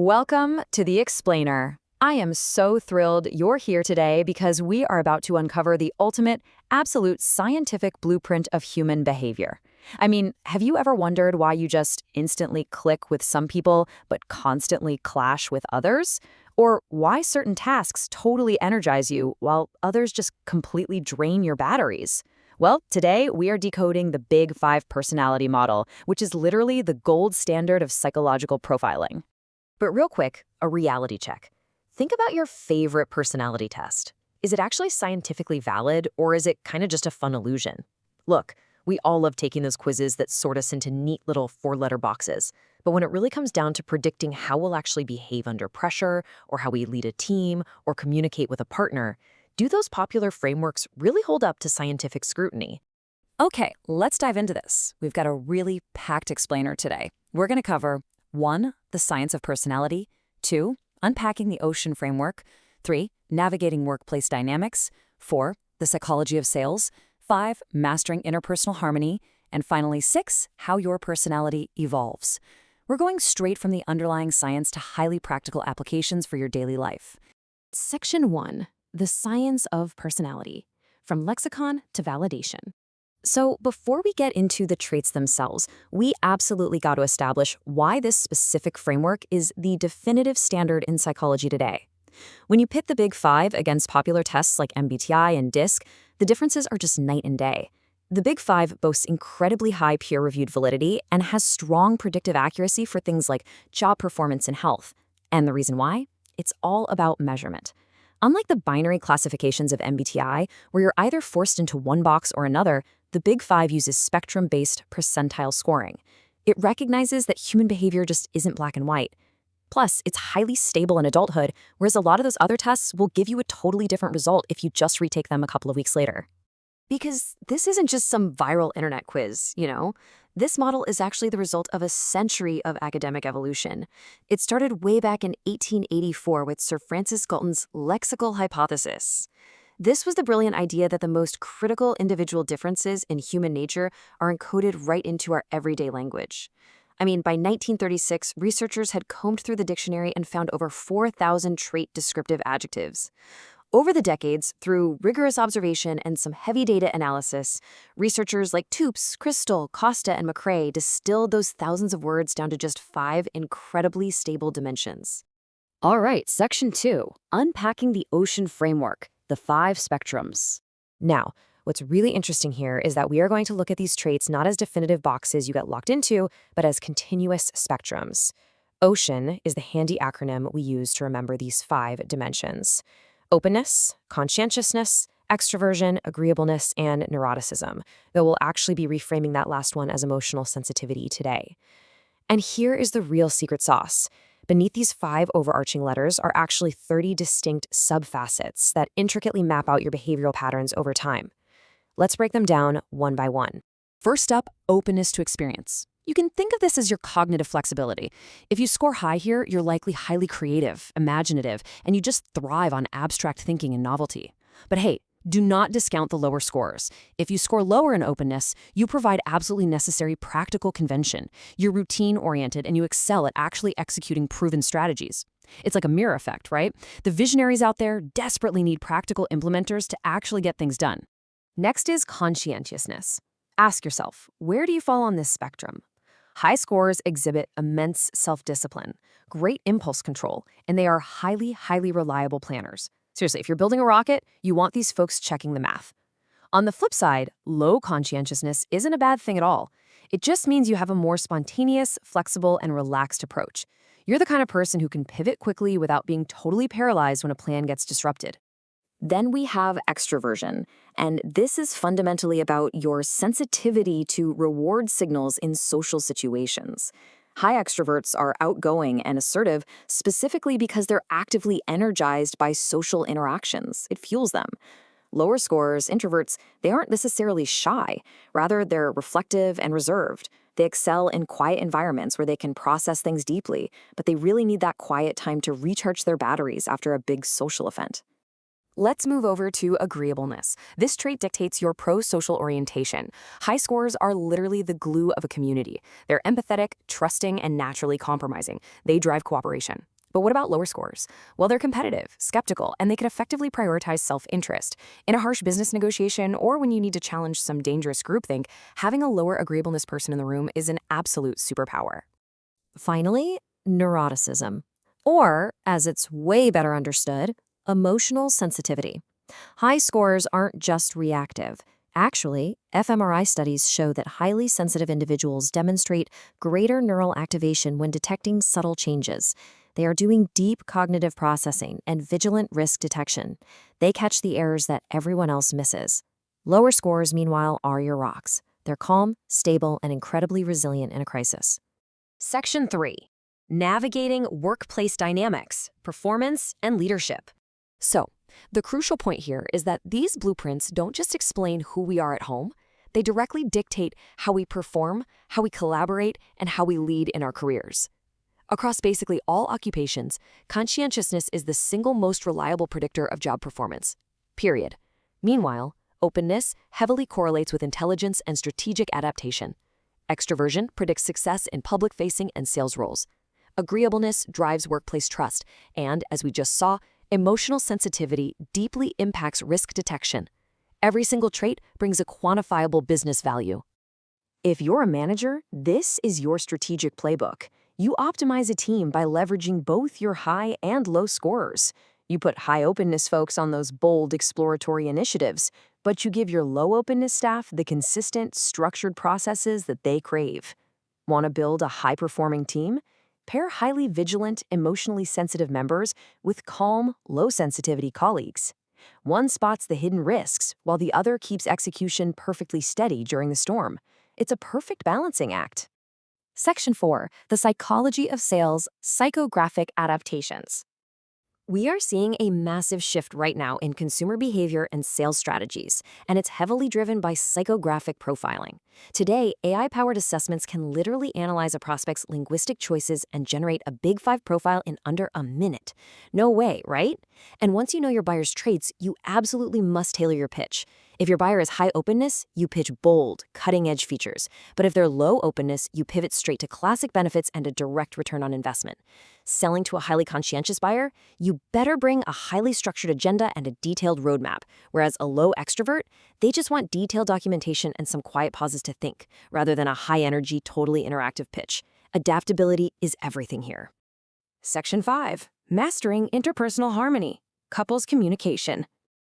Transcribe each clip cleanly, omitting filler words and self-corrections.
Welcome to The Explainer. I am so thrilled you're here today because we are about to uncover the ultimate, absolute scientific blueprint of human behavior. I mean, have you ever wondered why you just instantly click with some people but constantly clash with others? Or why certain tasks totally energize you while others just completely drain your batteries? Well, today we are decoding the Big Five personality model, which is literally the gold standard of psychological profiling. But real quick, a reality check. Think about your favorite personality test. Is it actually scientifically valid, or is it kind of just a fun illusion? Look, we all love taking those quizzes that sort us into neat little four-letter boxes. But when it really comes down to predicting how we'll actually behave under pressure, or how we lead a team, or communicate with a partner, do those popular frameworks really hold up to scientific scrutiny? Okay, let's dive into this. We've got a really packed explainer today. We're going to cover 1. The science of personality. 2. Unpacking the ocean framework. 3. Navigating workplace dynamics. 4. The psychology of sales. 5. Mastering interpersonal harmony. And finally, 6. How your personality evolves. We're going straight from the underlying science to highly practical applications for your daily life. Section 1. The science of personality. From lexicon to validation. So before we get into the traits themselves, we absolutely got to establish why this specific framework is the definitive standard in psychology today. When you pit the Big Five against popular tests like MBTI and DISC, the differences are just night and day. The Big Five boasts incredibly high peer-reviewed validity and has strong predictive accuracy for things like job performance and health. And the reason why? It's all about measurement. Unlike the binary classifications of MBTI, where you're either forced into one box or another, the Big Five uses spectrum-based percentile scoring. It recognizes that human behavior just isn't black and white. Plus, it's highly stable in adulthood, whereas a lot of those other tests will give you a totally different result if you just retake them a couple of weeks later. Because this isn't just some viral internet quiz, you know? This model is actually the result of a century of academic evolution. It started way back in 1884 with Sir Francis Galton's lexical hypothesis. This was the brilliant idea that the most critical individual differences in human nature are encoded right into our everyday language. I mean, by 1936, researchers had combed through the dictionary and found over 4,000 trait descriptive adjectives. Over the decades, through rigorous observation and some heavy data analysis, researchers like Toops, Crystal, Costa, and McCrae distilled those thousands of words down to just 5 incredibly stable dimensions. All right, Section 2, Unpacking the Ocean Framework. The 5 spectrums. Now, what's really interesting here is that we are going to look at these traits not as definitive boxes you get locked into, but as continuous spectrums. OCEAN is the handy acronym we use to remember these 5 dimensions. Openness, conscientiousness, extraversion, agreeableness, and neuroticism, though we'll actually be reframing that last one as emotional sensitivity today. And here is the real secret sauce. Beneath these 5 overarching letters are actually 30 distinct sub-facets that intricately map out your behavioral patterns over time. Let's break them down one by one. First up, openness to experience. You can think of this as your cognitive flexibility. If you score high here, you're likely highly creative, imaginative, and you just thrive on abstract thinking and novelty. But hey, do not discount the lower scores. If you score lower in openness, you provide absolutely necessary practical convention. You're routine-oriented and you excel at actually executing proven strategies. It's like a mirror effect, right? The visionaries out there desperately need practical implementers to actually get things done. Next is conscientiousness. Ask yourself, where do you fall on this spectrum? High scores exhibit immense self-discipline, great impulse control, and they are highly, highly reliable planners. Seriously, if you're building a rocket, you want these folks checking the math. On the flip side, low conscientiousness isn't a bad thing at all. It just means you have a more spontaneous, flexible, and relaxed approach. You're the kind of person who can pivot quickly without being totally paralyzed when a plan gets disrupted. Then we have extraversion, and this is fundamentally about your sensitivity to reward signals in social situations. High extroverts are outgoing and assertive specifically because they're actively energized by social interactions. It fuels them. Lower scorers, introverts, they aren't necessarily shy. Rather, they're reflective and reserved. They excel in quiet environments where they can process things deeply, but they really need that quiet time to recharge their batteries after a big social event. Let's move over to agreeableness. This trait dictates your pro-social orientation. High scores are literally the glue of a community. They're empathetic, trusting, and naturally compromising. They drive cooperation. But what about lower scores? Well, they're competitive, skeptical, and they can effectively prioritize self-interest. In a harsh business negotiation or when you need to challenge some dangerous groupthink, having a lower agreeableness person in the room is an absolute superpower. Finally, neuroticism, or, as it's way better understood, emotional sensitivity. High scores aren't just reactive. Actually, fMRI studies show that highly sensitive individuals demonstrate greater neural activation when detecting subtle changes. They are doing deep cognitive processing and vigilant risk detection. They catch the errors that everyone else misses. Lower scores, meanwhile, are your rocks. They're calm, stable, and incredibly resilient in a crisis. Section 3. Navigating workplace dynamics, performance, and leadership. So, the crucial point here is that these blueprints don't just explain who we are at home, they directly dictate how we perform, how we collaborate, and how we lead in our careers. Across basically all occupations, conscientiousness is the single most reliable predictor of job performance. Period. Meanwhile, openness heavily correlates with intelligence and strategic adaptation. Extraversion predicts success in public-facing and sales roles. Agreeableness drives workplace trust, and, as we just saw, emotional sensitivity deeply impacts risk detection. Every single trait brings a quantifiable business value. If you're a manager, this is your strategic playbook. You optimize a team by leveraging both your high and low scorers. You put high openness folks on those bold, exploratory initiatives, but you give your low openness staff the consistent, structured processes that they crave. Want to build a high-performing team? Pair highly vigilant, emotionally sensitive members with calm, low-sensitivity colleagues. One spots the hidden risks, while the other keeps execution perfectly steady during the storm. It's a perfect balancing act. Section 4. The Psychology of Sales, Psychographic Adaptations. We are seeing a massive shift right now in consumer behavior and sales strategies, and it's heavily driven by psychographic profiling. Today, AI-powered assessments can literally analyze a prospect's linguistic choices and generate a Big Five profile in under a minute. No way, right? And once you know your buyer's traits, you absolutely must tailor your pitch. If your buyer is high openness, you pitch bold, cutting-edge features. But if they're low openness, you pivot straight to classic benefits and a direct return on investment. Selling to a highly conscientious buyer, you better bring a highly structured agenda and a detailed roadmap, whereas a low extrovert, they just want detailed documentation and some quiet pauses to think, rather than a high-energy, totally interactive pitch. Adaptability is everything here. Section 5. Mastering Interpersonal Harmony, Couples Communication.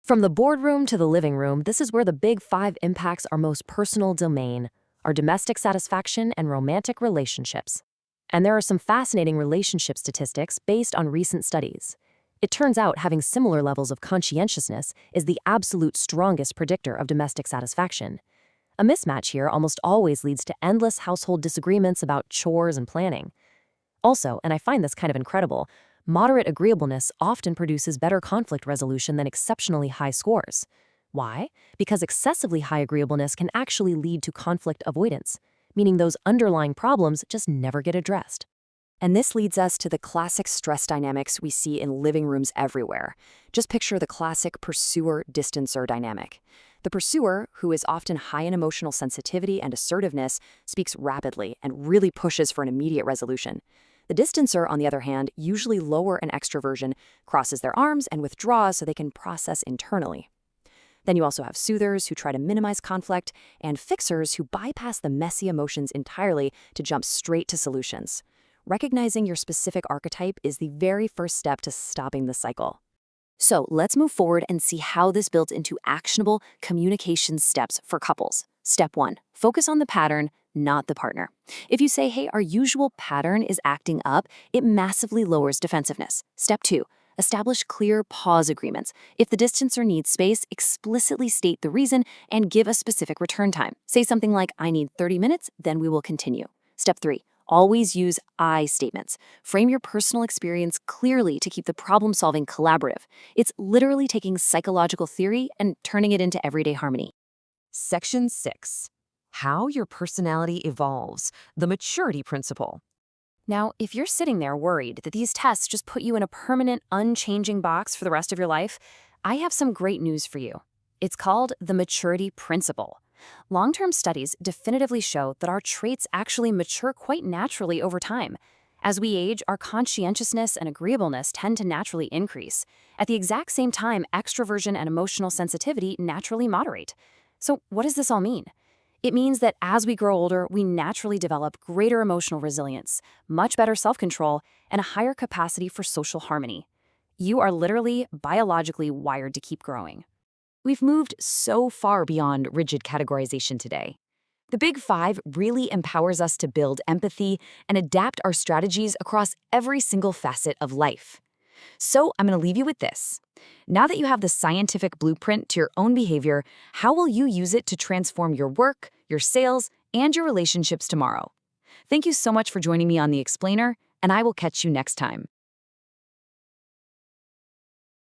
From the boardroom to the living room, this is where the Big Five impacts our most personal domain, our domestic satisfaction and romantic relationships. And there are some fascinating relationship statistics based on recent studies. It turns out having similar levels of conscientiousness is the absolute strongest predictor of domestic satisfaction. A mismatch here almost always leads to endless household disagreements about chores and planning. Also, and I find this kind of incredible, moderate agreeableness often produces better conflict resolution than exceptionally high scores. Why? Because excessively high agreeableness can actually lead to conflict avoidance, meaning those underlying problems just never get addressed. And this leads us to the classic stress dynamics we see in living rooms everywhere. Just picture the classic pursuer-distancer dynamic. The pursuer, who is often high in emotional sensitivity and assertiveness, speaks rapidly and really pushes for an immediate resolution. The distancer, on the other hand, usually lower in extraversion, crosses their arms and withdraws so they can process internally. Then you also have soothers who try to minimize conflict, and fixers who bypass the messy emotions entirely to jump straight to solutions. Recognizing your specific archetype is the very first step to stopping the cycle. So let's move forward and see how this builds into actionable communication steps for couples. Step 1. Focus on the pattern, not the partner. If you say, hey, our usual pattern is acting up, it massively lowers defensiveness. Step 2. Establish clear pause agreements. If the distancer needs space, explicitly state the reason and give a specific return time. Say something like, I need 30 minutes, then we will continue. Step 3. Always use I statements. Frame your personal experience clearly to keep the problem-solving collaborative. It's literally taking psychological theory and turning it into everyday harmony. Section 6. How your personality evolves, the maturity principle. Now, if you're sitting there worried that these tests just put you in a permanent, unchanging box for the rest of your life, I have some great news for you. It's called the maturity principle. Long-term studies definitively show that our traits actually mature quite naturally over time. As we age, our conscientiousness and agreeableness tend to naturally increase. At the exact same time, extraversion and emotional sensitivity naturally moderate. So what does this all mean? It means that as we grow older, we naturally develop greater emotional resilience, much better self-control, and a higher capacity for social harmony. You are literally biologically wired to keep growing. We've moved so far beyond rigid categorization today. The Big Five really empowers us to build empathy and adapt our strategies across every single facet of life. So I'm going to leave you with this. Now that you have the scientific blueprint to your own behavior, how will you use it to transform your work, your sales, and your relationships tomorrow? Thank you so much for joining me on The Explainer, and I will catch you next time.